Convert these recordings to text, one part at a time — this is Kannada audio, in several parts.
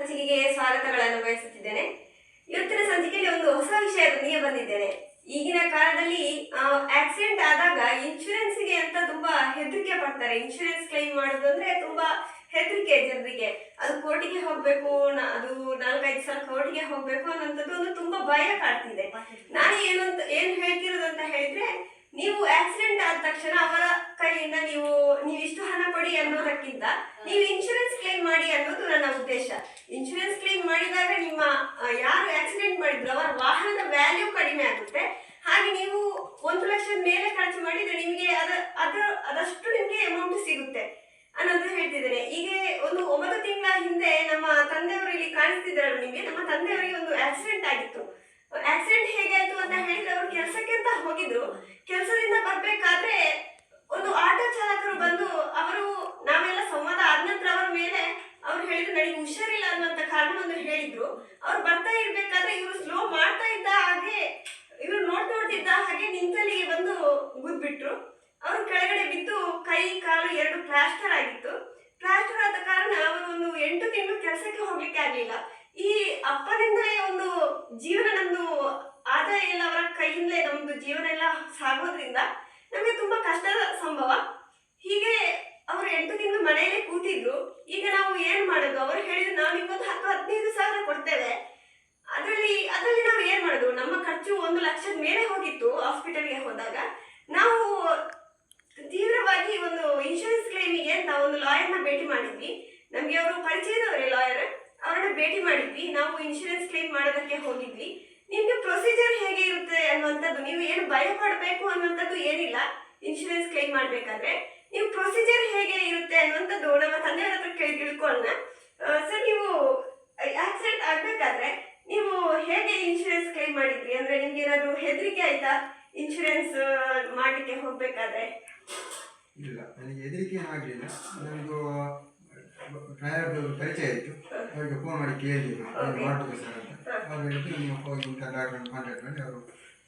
ಸಂಚಿಕೆಗೆ ಸ್ವಾಗತಗಳನ್ನು ಬಯಸುತ್ತಿದ್ದೇನೆ. ಇವತ್ತಿನ ಸಂಚಿಕೆಯಲ್ಲಿ ಒಂದು ಹೊಸ ವಿಷಯದೊಂದಿಗೆ ಬಂದಿದ್ದೇನೆ. ಈಗಿನ ಕಾಲದಲ್ಲಿ ಆಕ್ಸಿಡೆಂಟ್ ಆದಾಗ ಇನ್ಶೂರೆನ್ಸ್ಗೆ ಅಂತ ತುಂಬಾ ಹೆದರಿಕೆ ಪಡ್ತಾರೆ. ಇನ್ಶೂರೆನ್ಸ್ ಕ್ಲೈಮ್ ಮಾಡೋದು ಅಂದ್ರೆ ತುಂಬಾ ಹೆದರಿಕೆ ಜನರಿಗೆ. ಅದು ಕೋರ್ಟಿಗೆ ಹೋಗ್ಬೇಕು, ಅದು 4-5 ಸಲ ಕೋರ್ಟಿಗೆ ಹೋಗ್ಬೇಕು ಅನ್ನೋಂಥದ್ದು ಒಂದು ತುಂಬಾ ಭಯ ಕಾಡ್ತಿದೆ. ನಾನು ಏನು ಹೇಳ್ತಿರೋದು ಅಂತ ಹೇಳಿದ್ರೆ, ನೀವು ಆಕ್ಸಿಡೆಂಟ್ ಆದ ತಕ್ಷಣ ಅವರ ಕೈಯಿಂದ ನೀವು ಇಷ್ಟು ಹಣ ಕೊಡಿ ಅನ್ನೋದಕ್ಕಿಂತ ನೀವು ಇನ್ಶೂರೆನ್ಸ್ ಕ್ಲೈಮ್ ಮಾಡಿ ಅನ್ನೋದು ನನ್ನ ಉದ್ದೇಶ. ಇನ್ಶೂರೆನ್ಸ್ ಕ್ಲೈಮ್ ಮಾಡಿದಾಗ ನಿಮ್ಮ ಯಾರು ಆಕ್ಸಿಡೆಂಟ್ ಮಾಡಿದ್ರು ಅವರ ವಾಹನದ ವ್ಯಾಲ್ಯೂ ಕಡಿಮೆ ಆಗುತ್ತೆ. ಹಾಗೆ ನೀವು 1 ಲಕ್ಷದ ಮೇಲೆ ಖರ್ಚು ಮಾಡಿದ್ರೆ ನಿಮಗೆ ಅದಷ್ಟು ನಿಮಗೆ ಅಮೌಂಟ್ ಸಿಗುತ್ತೆ ಅನ್ನೋದು ಹೇಳ್ತಿದ್ದೇನೆ. ಈಗ ಒಂದು 9 ತಿಂಗಳ ಹಿಂದೆ ನಮ್ಮ ತಂದೆಯವರು ಇಲ್ಲಿ ಕಾಣಿಸ್ತಿದ್ರಲ್ಲ ನಿಮಗೆ, ನಮ್ಮ ತಂದೆಯವರಿಗೆ ಒಂದು ಆಕ್ಸಿಡೆಂಟ್ ಆಗಿತ್ತು. ಆಕ್ಸಿಡೆಂಟ್ ಹೇಗಾಯ್ತು ಅಂತ ಹೇಳಿದ್ರೆ, ಅವರು ಕೆಲಸಕ್ಕೆ ಅಂತ ಹೋಗಿದ್ರು. ಕೆಲಸದಿಂದ ಬರ್ಬೇಕಾದ್ರೆ ಒಂದು ಆಟೋ ಚಾಲಕರು ಬಂದು ನಾವೆಲ್ಲ ಸಂವಾದ ಆದ ನಂತರ ಅವರ ಮೇಲೆ ಅವ್ರು ಹೇಳಿದ್ರು, ನನಗೆ ಹುಷಾರಿಲ್ಲ ಅನ್ನುವಂತ ಕಾರಣವನ್ನು ಹೇಳಿದ್ರು. ಅವ್ರು ಬರ್ತಾ ಇರ್ಬೇಕಾದ್ರೆ ಇವರು ಸ್ಲೋ ಮಾಡ್ತಾ ಇದ್ದ ಹಾಗೆ, ಇವರು ನೋಡ್ತಿದ್ದ ಹಾಗೆ ನಿಂತಲ್ಲಿಗೆ ಬಂದು ಗುದ್ಬಿಟ್ರು. ಅವರು ಕೆಳಗಡೆ ಬಿದ್ದು ಕೈ ಕಾಲು 2 ಪ್ಲಾಸ್ಟರ್ ಆಗಿತ್ತು. ಪ್ಲಾಸ್ಟರ್ ಆದ ಕಾರಣ ಅವರು ಒಂದು 8 ತಿಂಗಳು ಕೆಲಸಕ್ಕೆ ಹೋಗ್ಲಿಕ್ಕೆ ಆಗ್ಲಿಲ್ಲ. ಈ ಅಪ್ಪನಿಂದಲೇ ಒಂದು ಜೀವನ, ನಮ್ದು ಆದಾಯ ಎಲ್ಲ ಅವರ ಕೈಯಿಂದಲೇ ನಮ್ದು ಜೀವನ ಎಲ್ಲ ಸಾಗೋದ್ರಿಂದ ನಮಗೆ ತುಂಬಾ ಕಷ್ಟದ ಸಂಭವ. ಹೀಗೆ ಅವರು 8 ತಿಂಗಳು ಮನೆಯಲ್ಲೇ ಕೂತಿದ್ರು. ಈಗ ನಾವು ಏನ್ ಮಾಡೋದು? ಅವರು ಹೇಳಿದ್ರು, ನಾವು ನಿಮ್ಗೊಂದು 10-15 ಸಾವಿರ ಕೊಡ್ತೇವೆ. ಅದರಲ್ಲಿ ನಾವು ಏನ್ ಮಾಡೋದು? ನಮ್ಮ ಖರ್ಚು 1 ಲಕ್ಷದ ಮೇಲೆ ಹೋಗಿತ್ತು. ಹಾಸ್ಪಿಟಲ್ಗೆ ಹೋದಾಗ ನಾವು ತೀವ್ರವಾಗಿ ಒಂದು ಇನ್ಶೂರೆನ್ಸ್ ಕ್ಲೈಮಿಗೆ ಅಂತ ಒಂದು ಲಾಯರ್ನ ಭೇಟಿ ಮಾಡಿದ್ವಿ. ನಮ್ಗೆ ಅವರು ಪರಿಚಯದವರೇ ಲಾಯರ್, ಅವರನ್ನ ಭೇಟಿ ಮಾಡಿದ್ವಿ. ನಾವು ಇನ್ಶೂರೆನ್ಸ್ ಕ್ಲೈಮ್ ಮಾಡೋದಕ್ಕೆ ಹೋಗಿದ್ವಿ. ನಿಮ್ಗೆ ಪ್ರೊಸೀಜರ್ ಹೇಗೆ ಇರುತ್ತೆ ಅನ್ನುವಂಥದ್ದು, ನೀವು ಏನು ಭಯ ಪಡಬೇಕು ಅನ್ನುವಂಥದ್ದು ಏನಿಲ್ಲ. ಇನ್ಶೂರೆನ್ಸ್ ಕ್ಲೈಮ್ ಮಾಡ್ಬೇಕಾದ್ರೆ ನೀವು ಪ್ರೊಸೀಜರ್ ಹೇಗೆ ಇರುತ್ತೆ ಅನ್ನುವಂಥದ್ದು ನಮ್ಮ ತಂದೆಯವರ ಹತ್ರ ತಿಳ್ಕೊಳ್ಳೋಣ. ಸರ್, ನೀವು ಆಕ್ಸಿಡೆಂಟ್ ಆಗ್ಬೇಕಾದ್ರೆ ನೀವು ಹೇಗೆ ಇನ್ಶೂರೆನ್ಸ್ ಕ್ಲೈಮ್ ಮಾಡಿದ್ರಿ? ಅಂದ್ರೆ ನಿಮ್ಗೆ ಏನಾದ್ರು ಹೆದರಿಕೆ ಆಯ್ತಾ ಇನ್ಶೂರೆನ್ಸ್ ಮಾಡ್ಲಿಕ್ಕೆ ಹೋಗ್ಬೇಕಾದ್ರೆ? ಇಲ್ಲ, ನನಗೆ ಹೆದರಿಕೆ ಆಗಲಿಲ್ಲ. ನಮಗೂ ಡ್ರೈವರ್ದು ಪರಿಚಯ ಇತ್ತು. ಅವರಿಗೆ ಫೋನ್ ಮಾಡಿ ಕೇಳಿದ್ರು, ಮಾಡಬೇಕು ಸರ್ ಅಂತ. ಅವ್ರು ಹೇಳಿದ್ರು, ನೀವು ಹೋಗಿ ಡಾಕ್ಟರ್ ಕಾಂಟ್ಯಾಕ್ಟ್ ಮಾಡಿ ಅವರು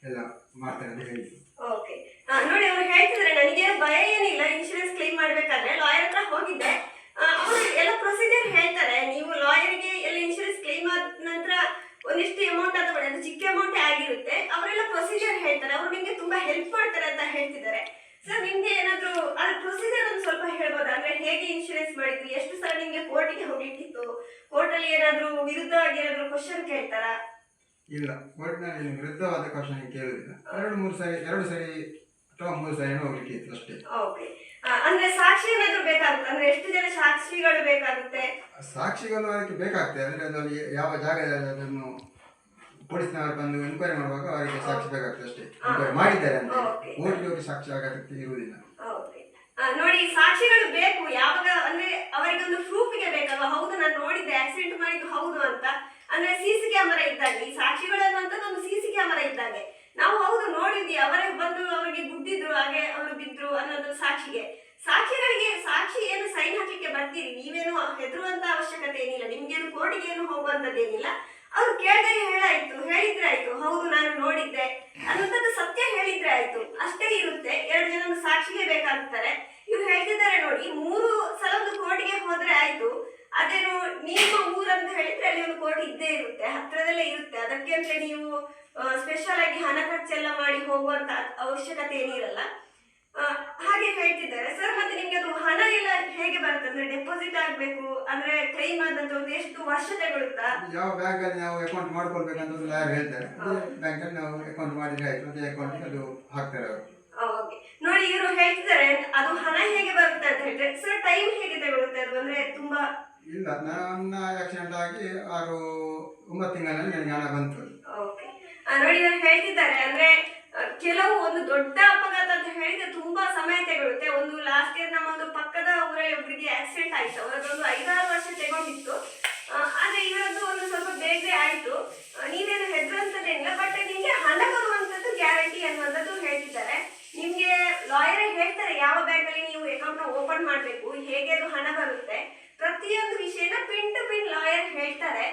ಎಲ್ಲ ಮಾಡ್ತಾರೆ ಅಂತ ಹೇಳಿದ್ರು. ಓಕೆ, ನೋಡಿ, ಅವ್ರು ಹೇಳ್ತಿದ್ರೆ ನನಗೇನು ಭಯ ಏನಿಲ್ಲ. ಇನ್ಶೂರೆನ್ಸ್ ಕ್ಲೈಮ್ ಮಾಡ್ಬೇಕಾದ್ರೆ ಲಾಯರ್ ಹತ್ರ ಹೋಗಿದ್ದೆ. ಅವರು ಎಲ್ಲ ಪ್ರೊಸೀಜರ್ ಹೇಳ್ತಾರೆ. ನೀವು ಲಾಯರ್ಗೆ ಎಲ್ಲ ಇನ್ಶೂರೆನ್ಸ್ ಕ್ಲೈಮ್ ಆದ ನಂತರ ಒಂದಿಷ್ಟು ಅಮೌಂಟ್ ಅಂತ ಅದು ಚಿಕ್ಕ ಅಮೌಂಟೇ ಆಗಿರುತ್ತೆ. ಅವರೆಲ್ಲ ಪ್ರೊಸೀಜರ್ ಹೇಳ್ತಾರೆ. ಅವರು ನಿಮ್ಗೆ ತುಂಬಾ ಹೆಲ್ಪ್ ಮಾಡ್ತಾರೆ ಅಂತ ಹೇಳ್ತಿದ್ದಾರೆ. ಸರ್, ನಿಮ್ಗೆ ಏನಾದ್ರು ಅದ್ರ ಪ್ರೊಸೀಜರ್ ಒಂದು ಸ್ವಲ್ಪ ಹೇಳ್ಬೋದಾ? ಅಂದ್ರೆ ಹೇಗೆ ಇನ್ಶೂರೆನ್ಸ್ ಮಾಡಿದ್ರಿ? ಎಷ್ಟು ಸಲ ನಿಮ್ಗೆ ಕೋರ್ಟಿಗೆ ಹೋಗ್ಲಿಕ್ಕಿತ್ತು? ಕೋರ್ಟಲ್ಲಿ ಏನಾದ್ರು ವಿರುದ್ಧವಾಗಿ ಏನಾದ್ರು ಕ್ವಶನ್ ಕೇಳ್ತಾರಾ? ಇಲ್ಲ, ಕೋರ್ಟ್ನಲ್ಲಿ ವಿರುದ್ಧವಾದ ಕ್ವಶನ್ ಕೇಳುವುದಿಲ್ಲ. 2 ಸರಿ ಅಥವಾ 3 ಸರಿ ಹೋಗ್ಲಿಕ್ಕೆ ಇತ್ತು ಅಷ್ಟೇ. ಓಕೆ, ಅಂದ್ರೆ ಸಾಕ್ಷಿ ಏನಾದ್ರು ಬೇಕಾಗುತ್ತೆ? ಅಂದ್ರೆ ಎಷ್ಟು ಜನ ಸಾಕ್ಷಿಗಳು ಬೇಕಾಗುತ್ತೆ? ಸಾಕ್ಷಿಗಳು ಅದಕ್ಕೆ ಬೇಕಾಗ್ತದೆ. ಅಂದ್ರೆ ಅದರಲ್ಲಿ ಯಾವ ಜಾಗದಲ್ಲಿ ಅದನ್ನು ಪೊಲೀಸ್ನವರು ಬಂದು ಎನ್ಕ್ವೈರಿ ಮಾಡುವಾಗ ಅವರಿಗೆ ಸಾಕ್ಷಿ ಬೇಕಾಗ್ತದೆ ಅಷ್ಟೇ. ಎನ್ಕ್ವೈರಿ ಮಾಡಿದ್ದಾರೆ ಅಂತ ಕೋರ್ಟ್ಗೆ ಹೋಗಿ ಸಾಕ್ಷಿ ಆಗಕ್ಕೆ ಇರುವುದಿಲ್ಲ. ನೋಡಿ, ಸಾಕ್ಷಿಗಳು ಬೇಕು ಯಾವಾಗ ಅಂದ್ರೆ ಅವರಿಗೊಂದು ಪ್ರೂಫ್ಗೆ ಬೇಕಲ್ವಾ? ಹೌದು, ನಾನು ನೋಡಿದ್ದೆ, ಆಕ್ಸಿಡೆಂಟ್ ಮಾಡಿದ್ದು ಹೌದು ಅಂತ. ಅಂದ್ರೆ ಸಿಸಿ ಕ್ಯಾಮರಾ ಇದ್ದಾಗೆ, ಈ ಸಾಕ್ಷಿಗಳು ಅನ್ನುವಂಥದ್ದು ಒಂದು ಸಿಸಿ ಕ್ಯಾಮರಾ ಇದ್ದಾಗೆ. ನಾವು ಹೌದು ನೋಡಿದ್ವಿ, ಅವರೇ ಬಂದು ಅವರಿಗೆ ಗುದ್ದಿದ್ರು, ಹಾಗೆ ಅವರು ಬಿದ್ರು ಅನ್ನೋದು ಸಾಕ್ಷಿಗಳಿಗೆ ಸಾಕ್ಷಿ ಏನು ಸೈನ್ ಹಾಕ್ಲಿಕ್ಕೆ ಬರ್ತೀರಿ, ನೀವೇನು ಹೆದರುವಂತ ಅವಶ್ಯಕತೆ ಏನಿಲ್ಲ. ನಿಮ್ಗೇನು ಕೋರ್ಟಿಗೆ ಏನು ಹೋಗುವಂತದ್ದೇನಿಲ್ಲ. ಅವ್ರು ಕೇಳಿದ್ರೆ ಹೇಳಿದ್ರೆ ಆಯ್ತು, ಹೌದು ನಾನು ನೋಡಿದ್ದೆ ಅನ್ನೋಂಥದ್ದು ಸತ್ಯ ಹೇಳಿದ್ರೆ ಆಯ್ತು, ಅಷ್ಟೇ ಇರುತ್ತೆ. 2 ಜನ ಸಾಕ್ಷಿಗೆ ಬೇಕಾಗ್ತಾರೆ. ಇವ್ರು ಹೇಳ್ತಿದ್ದಾರೆ ನೋಡಿ, 3 ಸಲ ಒಂದು ಕೋರ್ಟಿಗೆ ಹೋದ್ರೆ ಆಯ್ತು. ಅದೇನು ನಿಮ್ಮ ಊರು ಅಂತ ಹೇಳಿದ್ರೆ ಅಲ್ಲಿ ಒಂದು ಕೋರ್ಟ್ ಇದ್ದೇ ಇರುತ್ತೆ, ಹತ್ರದಲ್ಲೇ ಇರುತ್ತೆ. ಅದಕ್ಕೆ ಅಂತ ನೀವು ಸ್ಪೆಷಲ್ ಆಗಿ ಹಣ ಖರ್ಚೆಲ್ಲ ಮಾಡಿ ಹೋಗುವಂತ ಅವಶ್ಯಕತೆ ಏನಿರಲ್ಲ. ಹಾಗೆ ಹೇಳ್ತಿದ್ದಾರೆ. ಸರ್, ಮತ್ತೆ ನಿಮ್ಗೆ ಅದು ಹಣ ಎಲ್ಲ ಹೇಗೆ ಬರುತ್ತೆ? ಅಂದ್ರೆ ಡೆಪಾಸಿಟ್ ಆಗ್ಬೇಕು ಅಂದ್ರೆ ಕ್ಲೈಮ್ ಆದಂತ ಎಷ್ಟು ವರ್ಷ ತಗೊಳುತ್ತಾ? ಯಾವ ಬ್ಯಾಂಕ್ ಅಲ್ಲಿ ನಾವು ಅಕೌಂಟ್ ಮಾಡ್ಕೊಳ್ಬೇಕಂತ ಒಂದು ಲಾಯರ್ ಹೇಳ್ತಾರೆ. ಬ್ಯಾಂಕ್ ಅಲ್ಲಿ ನಾವು ಅಕೌಂಟ್ ಮಾಡಿದ್ರೆ ಆಯ್ತು, ಅದೇ ಅಕೌಂಟ್ ಅದು ಹಾಕ್ತಾರೆ ಅವರು. ಓಕೆ, ನೋಡಿ, ಇವರು ಹೇಳ್ತಿದ್ದಾರೆ ಅದು ಹಣ ಹೇಗೆ ಬರುತ್ತೆ ಅಂತ ಹೇಳಿದ್ರೆ, ಸರ್ ಟೈಮ್ ಹೇಗೆ ತಗೊಳುತ್ತೆ ಅದು? ಅಂದ್ರೆ ತುಂಬಾ ಇಲ್ಲ, ನನ್ನ ಆಕ್ಸಿಡೆಂಟ್ ಆಗಿ 6-9 ತಿಂಗಳಲ್ಲಿ ನನಗೆ ಹಣ ಬಂತು. ಓಕೆ, ನೋಡಿ, ಇವರು ಹೇಳ್ತಿದ್ದಾರೆ ಅಂದ್ರೆ ಕೆಲವು ಒಂದು ದೊಡ್ಡ ಅಪಘಾತ ಅಂತ ಹೇಳಿದ್ರೆ ತುಂಬಾ ಸಮಯ ತಗೊಳುತ್ತೆ. ಒಂದು ಲಾಸ್ಟ್ ಇಯರ್ ನಮ್ಮ ಒಂದು ಪಕ್ಕದ ಊರಲ್ಲಿ ಒಬ್ಬರಿಗೆ ಆಕ್ಸಿಡೆಂಟ್ ಆಯ್ತು. ಅವರದೊಂದು 5-6 ವರ್ಷ ತಗೊಂಡಿತ್ತು. ಆದ್ರೆ ಇವರದ್ದು ಒಂದು ಸ್ವಲ್ಪ ಬೇಗ ಆಯ್ತು. ನೀವೇನು ಹೆದರುವಂತದ್ದೇನಿಲ್ಲ, ಬಟ್ ನಿಮ್ಗೆ ಹಣ ಬರುವಂತದ್ದು ಗ್ಯಾರಂಟಿ ಅನ್ನುವಂಥದ್ದು ಹೇಳ್ತಿದ್ದಾರೆ. ನಿಮ್ಗೆ ಲಾಯರೇ ಹೇಳ್ತಾರೆ ಯಾವ ಬ್ಯಾಂಕ್ ಅಲ್ಲಿ ನೀವು ಅಕೌಂಟ್ ನ ಓಪನ್ ಮಾಡ್ಬೇಕು, ಹೇಗೆ ಅದು ಹಣ ಬರುತ್ತೆ, ಪ್ರತಿಯೊಂದು ವಿಷಯನ ಪಿನ್ ಟು ಪಿನ್ ಲಾಯರ್ ಹೇಳ್ತಾರೆ.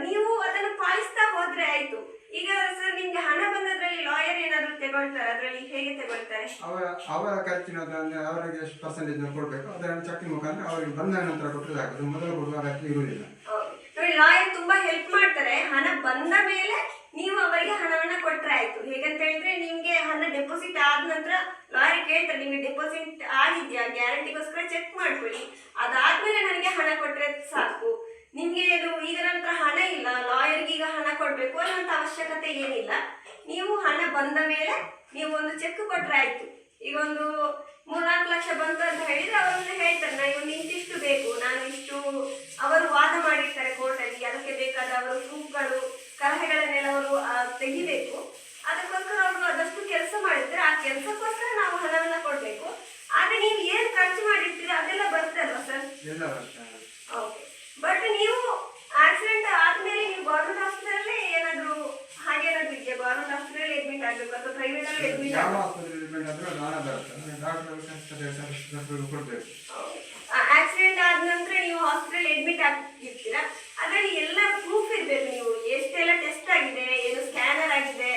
ನೀವು ಅದನ್ನು ಪಾಲಿಸ್ತಾ ಹೋದ್ರೆ ಆಯ್ತು. ಈಗ ಸರ್, ನಿಮ್ಗೆ ಹಣ ಬಂದದ್ರಲ್ಲಿ ಲಾಯರ್ ಏನಾದ್ರು ತಗೊಳ್ತಾರೆ? ಅದರಲ್ಲಿ ಹೇಗೆ ತಗೊಳ್ತಾರೆ? ಅವರ ಖರ್ಚಿನದನ್ನು ಅವರಿಗೆ ಎಷ್ಟು ಪರ್ಸೆಂಟೇಜ್ ಕೊಡಬೇಕು ಅದನ್ನು ಚೆಕ್ ಮುಖಾಂತರ ಅವರಿಗೆ ಬಂದ ನಂತರ ಕೊಟ್ಟರೆ ಸಾಕು. ಮೊದಲು ಕೊಡುವ ಅಗತ್ಯ ಇರುವುದಿಲ್ಲ. ನೋಡಿ, ಮೇಲೆ ನೀವು ಅವರಿಗೆ ಹಣವನ್ನ ಕೊಟ್ರೆ ಆಯ್ತು. ಹೇಗಂತ ಹೇಳಿದ್ರೆ ನಿಮ್ಗೆ ಹಣ ಡೆಪಾಸಿಟ್ ಆದ ನಂತರ ಲಾಯರ್ ಕೇಳ್ತಾರೆ ನಿಮ್ಗೆ ಡೆಪಾಸಿಟ್ ಆಗಿದ್ಯಾ, ಗ್ಯಾರಂಟಿಗೋಸ್ಕರ ಚೆಕ್ ಮಾಡ್ಕೊಳ್ಳಿ, ಅದಾದ್ಮೇಲೆ ನನಗೆ ಹಣ ಕೊಟ್ರೆ ಸಾಕು. ನಿಮ್ಗೆ ಇದು ಈಗ ನಂತರ ಹಣ ಇಲ್ಲ, ಲಾಯರ್ಗೆ ಈಗ ಹಣ ಕೊಡ್ಬೇಕು ಅನ್ನೋಂಥ ಅವಶ್ಯಕತೆ ಏನಿಲ್ಲ. ನೀವು ಹಣ ಬಂದ ಮೇಲೆ ನೀವು ಒಂದು ಚೆಕ್ ಕೊಟ್ರೆ ಆಯ್ತು. ಈಗ ಒಂದು 3-4 ಲಕ್ಷ ಬಂತು ಅಂತ ಹೇಳಿದ್ರೆ ಅವರನ್ನು ಹೇಳ್ತಾರೆ ನನಗೆ ಒಂದು ಇಂತಿಷ್ಟು ಬೇಕು, ನಾನು ಇಷ್ಟು, ಅವರು ವಾದ ಮಾಡಿರ್ತಾರೆ ಕೋರ್ಟಲ್ಲಿ, ಅದಕ್ಕೆ ಬೇಕಾದ ಅವರು ಪ್ರೂಫ್ಗಳು ಕಲಹೆಗಳನ್ನೆಲ್ಲ ಅವರು ತೆಗಿಬೇಕು. ಅದಕ್ಕೋಸ್ಕರ ಅವರು ಅದಷ್ಟು ಕೆಲಸ ಮಾಡಿದ್ರೆ ಆ ಕೆಲಸಕ್ಕೋಸ್ಕರ ನಾವು ಹಣವನ್ನ ಕೊಡ್ಬೇಕು. ಆದ್ರೆ ನೀವು ಏನ್ ಖರ್ಚು ಮಾಡಿರ್ತೀರ ಅದೆಲ್ಲ ಬರ್ತಲ್ವಾ ಸರ್? ಎಲ್ಲ ಬರ್ತದೆ. ಓಕೆ. ಬಟ್ ನೀವು ಆಕ್ಸಿಡೆಂಟ್ ಆದ್ಮೇಲೆ ನೀವು ಗೌರ್ಮೆಂಟ್ ಹಾಸ್ಪಿಟಲ್ ಏನಾದ್ರು ಹಾಗೇನಾದ್ರು ಇದೆಯಾ? ಗೌರ್ಮೆಂಟ್ ಹಾಸ್ಪಿಟಲ್ ಅಡ್ಮಿಟ್ ಆಗ್ಬೇಕು ಅಥವಾ ಪ್ರೈವೇಟ್ ಅಲ್ಲಿ ಅಡ್ಮಿಟ್ ಯಾವ ಹಾಸ್ಪಿಟಲ್ ಅಡ್ಮಿಟ್ ಆದ್ರೂ ನಾನೇ ಬರುತ್ತೆ, ಡಾಕ್ಟರ್ ಕೊಡ್ಬೇಕು. ಆಕ್ಸಿಡೆಂಟ್ ಆದ ನಂತರ ನೀವು ಹಾಸ್ಪಿಟಲ್ ಅಡ್ಮಿಟ್ ಆಗಿರ್ತೀರಾ, ಅದರಲ್ಲಿ ಎಲ್ಲ ಪ್ರೂಫ್ ಇರ್ಬೇಕು. ನೀವು ಎಷ್ಟೆಲ್ಲ ಟೆಸ್ಟ್ ಆಗಿದೆ, ಏನು ಸ್ಕ್ಯಾನರ್ ಆಗಿದೆ,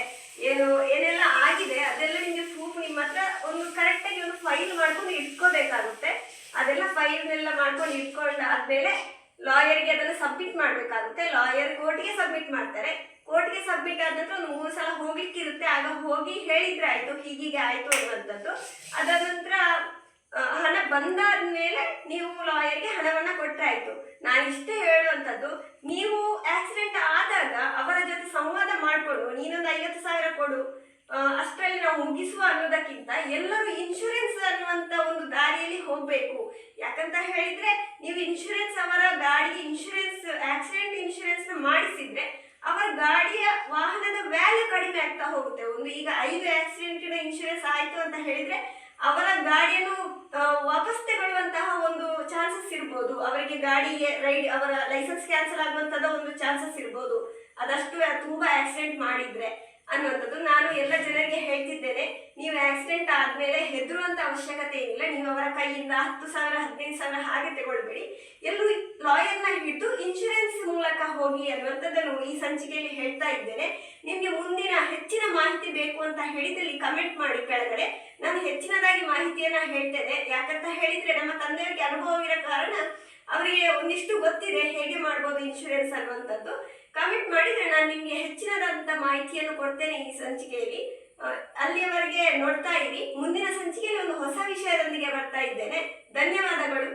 ಏನೆಲ್ಲ ಆಗಿದೆ ಅದೆಲ್ಲ ನಿಮಗೆ ಪ್ರೂಫ್ ನಿಮ್ಮ ಹತ್ರ ಒಂದು ಕರೆಕ್ಟ್ ಆಗಿ ಒಂದು ಫೈಲ್ ಮಾಡ್ಕೊಂಡು ಇಟ್ಕೋಬೇಕಾಗುತ್ತೆ. ಅದೆಲ್ಲ ಫೈಲ್ನೆಲ್ಲ ಮಾಡ್ಕೊಂಡು ಇಟ್ಕೊಂಡಾದ್ಮೇಲೆ ಲಾಯರ್ಗೆ ಅದನ್ನು ಸಬ್ಮಿಟ್ ಮಾಡ್ಬೇಕಾಗುತ್ತೆ. ಲಾಯರ್ ಕೋರ್ಟ್ಗೆ ಸಬ್ಮಿಟ್ ಮಾಡ್ತಾರೆ. ಕೋರ್ಟ್ಗೆ ಸಬ್ಮಿಟ್ ಆದ ನಂತರ ಒಂದು 3 ಸಲ ಹೋಗ್ಲಿಕ್ಕಿರುತ್ತೆ. ಆಗ ಹೋಗಿ ಹೇಳಿದ್ರೆ ಆಯ್ತು ಹೀಗೀಗೆ ಆಯ್ತು ಅನ್ನುವಂಥದ್ದು. ಅದಾದ ನಂತರ ಹಣ ಬಂದಾದ್ಮೇಲೆ ನೀವು ಲಾಯರ್ಗೆ ಹಣವನ್ನ ಕೊಟ್ಟರೆ ಆಯ್ತು. ನಾನು ಇಷ್ಟೇ ಹೇಳುವಂಥದ್ದು, ನೀವು ಆಕ್ಸಿಡೆಂಟ್ ಆದಾಗ ಅವರ ಜೊತೆ ಸಂವಾದ ಮಾಡಿಕೊಂಡು ನೀನೊಂದು 50,000 ಕೊಡು ಅಷ್ಟರಲ್ಲಿ ನಾವು ಮುಗಿಸುವ ಅನ್ನೋದಕ್ಕಿಂತ ಎಲ್ಲರೂ ಇನ್ಶೂರೆನ್ಸ್ ಅನ್ನುವಂಥ ಒಂದು ದಾರಿಯಲ್ಲಿ ಹೋಗಬೇಕು. ಯಾಕಂತ ಹೇಳಿದ್ರೆ ನೀವು ಇನ್ಶೂರೆನ್ಸ್, ಅವರ ಗಾಡಿಗೆ ಇನ್ಶೂರೆನ್ಸ್, ಆಕ್ಸಿಡೆಂಟ್ ಇನ್ಶೂರೆನ್ಸ್ ಮಾಡಿಸಿದ್ರೆ ಅವರ ಗಾಡಿಯ ವಾಹನದ ವ್ಯಾಲ್ಯೂ ಕಡಿಮೆ ಆಗ್ತಾ ಹೋಗುತ್ತೆ. ಒಂದು ಈಗ 5 ಆಕ್ಸಿಡೆಂಟಿನ ಇನ್ಶೂರೆನ್ಸ್ ಆಯ್ತು ಅಂತ ಹೇಳಿದ್ರೆ ಅವರ ಗಾಡಿಯನ್ನು ವಾಪಸ್ ತಗೊಳ್ಳುವಂತಹ ಒಂದು ಚಾನ್ಸಸ್ ಇರ್ಬೋದು. ಅವರಿಗೆ ಗಾಡಿಗೆ ರೈಡ್, ಅವರ ಲೈಸೆನ್ಸ್ ಕ್ಯಾನ್ಸಲ್ ಆಗುವಂತದ ಒಂದು ಚಾನ್ಸಸ್ ಇರ್ಬೋದು, ಅದಷ್ಟು ತುಂಬಾ ಆಕ್ಸಿಡೆಂಟ್ ಮಾಡಿದ್ರೆ ಅನ್ನುವಂಥದ್ದು. ನಾನು ಎಲ್ಲ ಜನರಿಗೆ ಹೇಳ್ತಿದ್ದೇನೆ, ನೀವು ಆಕ್ಸಿಡೆಂಟ್ ಆದ್ಮೇಲೆ ಹೆದರುವಂತ ಅವಶ್ಯಕತೆ ಏನಿಲ್ಲ. ನೀವು ಅವರ ಕೈಯಿಂದ 10,000 15,000 ಹಾಗೆ ತಗೊಳ್ಬೇಡಿ. ಎಲ್ಲರೂ ಲಾಯರ್ನ ಹಿಡಿದು ಇನ್ಶೂರೆನ್ಸ್ ಮೂಲಕ ಹೋಗಿ ಅನ್ನುವಂಥದ್ದನ್ನು ಈ ಸಂಚಿಕೆಯಲ್ಲಿ ಹೇಳ್ತಾ ಇದ್ದೇನೆ. ನಿಮ್ಗೆ ಮುಂದಿನ ಹೆಚ್ಚಿನ ಮಾಹಿತಿ ಬೇಕು ಅಂತ ಹೇಳಿದಲ್ಲಿ ಕಮೆಂಟ್ ಮಾಡಿ ಕೆಳಗಡೆ, ನಾನು ಹೆಚ್ಚಿನದಾಗಿ ಮಾಹಿತಿಯನ್ನ ಹೇಳ್ತೇನೆ. ಯಾಕಂತ ಹೇಳಿದ್ರೆ ನಮ್ಮ ತಂದೆಯವರಿಗೆ ಅನುಭವವಿರೋ ಕಾರಣ ಅವರಿಗೆ ಒಂದಿಷ್ಟು ಗೊತ್ತಿದೆ ಹೇಗೆ ಮಾಡ್ಬೋದು ಇನ್ಶೂರೆನ್ಸ್ ಅನ್ನುವಂಥದ್ದು. ಕಮೆಂಟ್ ಮಾಡಿದ್ರೆ ನಾನು ನಿಮ್ಗೆ ಹೆಚ್ಚಿನದಾದಂಥ ಮಾಹಿತಿಯನ್ನು ಕೊಡ್ತೇನೆ ಈ ಸಂಚಿಕೆಯಲ್ಲಿ. ಅಲ್ಲಿಯವರೆಗೆ ನೋಡ್ತಾ ಇರಿ. ಮುಂದಿನ ಸಂಚಿಕೆಯಲ್ಲಿ ಒಂದು ಹೊಸ ವಿಷಯದೊಂದಿಗೆ ಬರ್ತಾ ಇದ್ದೇನೆ. ಧನ್ಯವಾದಗಳು.